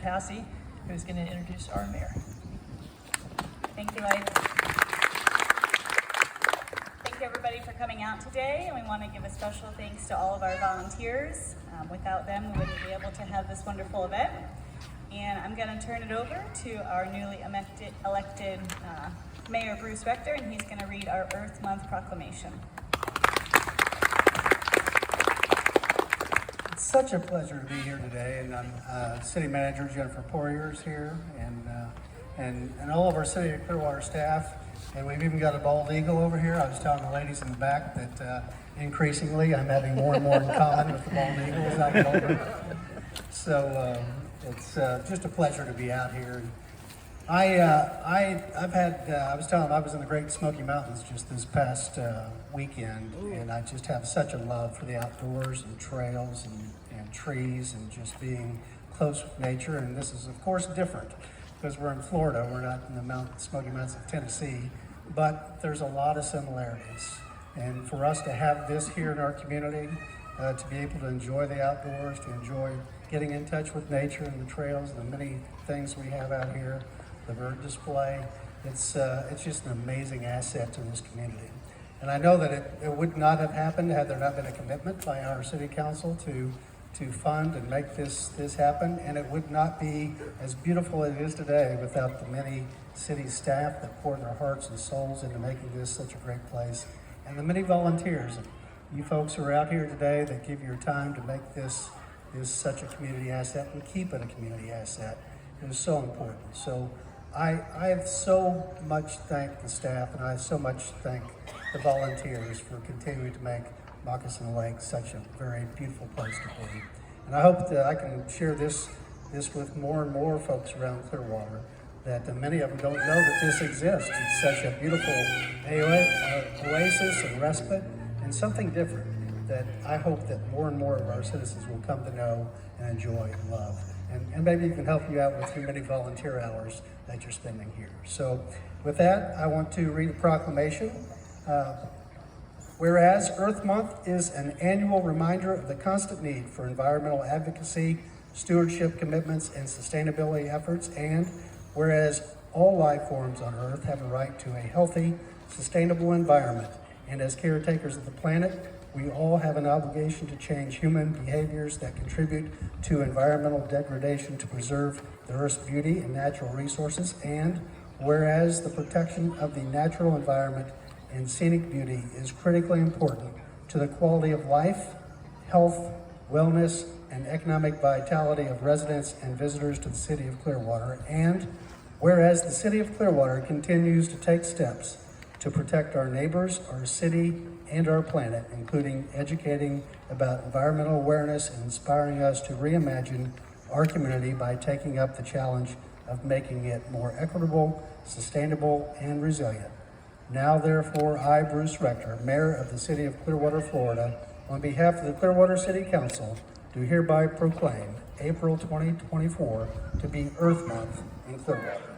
Passy, who's going to introduce our mayor. Thank you, Lloyd. Thank you, everybody, for coming out today. And we want to give a special thanks to all of our volunteers. Without them, we wouldn't be able to have this wonderful event. And I'm going to turn it over to our newly elected Mayor Bruce Rector, and he's going to read our Earth Month Proclamation. It's such a pleasure to be here today, and I'm City Manager Jennifer Poirier is here, and all of our City of Clearwater staff, and we've even got a bald eagle over here. I was telling the ladies in the back that increasingly I'm having more and more in common with the bald eagle as I get older. So it's just a pleasure to be out here. I was telling them I was in the Great Smoky Mountains just this past weekend, and I just have such a love for the outdoors and trails and trees and just being close with nature. And this is, of course, different because we're in Florida. We're not in the Smoky Mountains of Tennessee, but there's a lot of similarities. And for us to have this here in our community, to be able to enjoy the outdoors, to enjoy getting in touch with nature and the trails and the many things we have out here, the bird display, it's just an amazing asset to this community. And I know that it would not have happened had there not been a commitment by our city council to fund and make this happen, and it would not be as beautiful as it is today without the many city staff that pour their hearts and souls into making this such a great place, and the many volunteers. You folks who are out here today that give your time to make this such a community asset and keep it a community asset is so important. So I have so much thanked the staff, and I so much thank the volunteers for continuing to make Moccasin Lake such a very beautiful place to be. And I hope that I can share this with more and more folks around Clearwater, that many of them don't know that this exists. It's such a beautiful oasis and respite, and something different that I hope that more and more of our citizens will come to know and enjoy and love. And maybe even help you out with your many volunteer hours that you're spending here. So with that, I want to read a proclamation. Whereas Earth Month is an annual reminder of the constant need for environmental advocacy, stewardship commitments, and sustainability efforts, and whereas all life forms on Earth have a right to a healthy, sustainable environment, and as caretakers of the planet, we all have an obligation to change human behaviors that contribute to environmental degradation to preserve the Earth's beauty and natural resources, and whereas the protection of the natural environment and scenic beauty is critically important to the quality of life, health, wellness, and economic vitality of residents and visitors to the City of Clearwater, and whereas the City of Clearwater continues to take steps to protect our neighbors, our city, and our planet, including educating about environmental awareness and inspiring us to reimagine our community by taking up the challenge of making it more equitable, sustainable, and resilient. Now, therefore, I, Bruce Rector, Mayor of the City of Clearwater, Florida, on behalf of the Clearwater City Council, do hereby proclaim April 2024 to be Earth Month in Clearwater.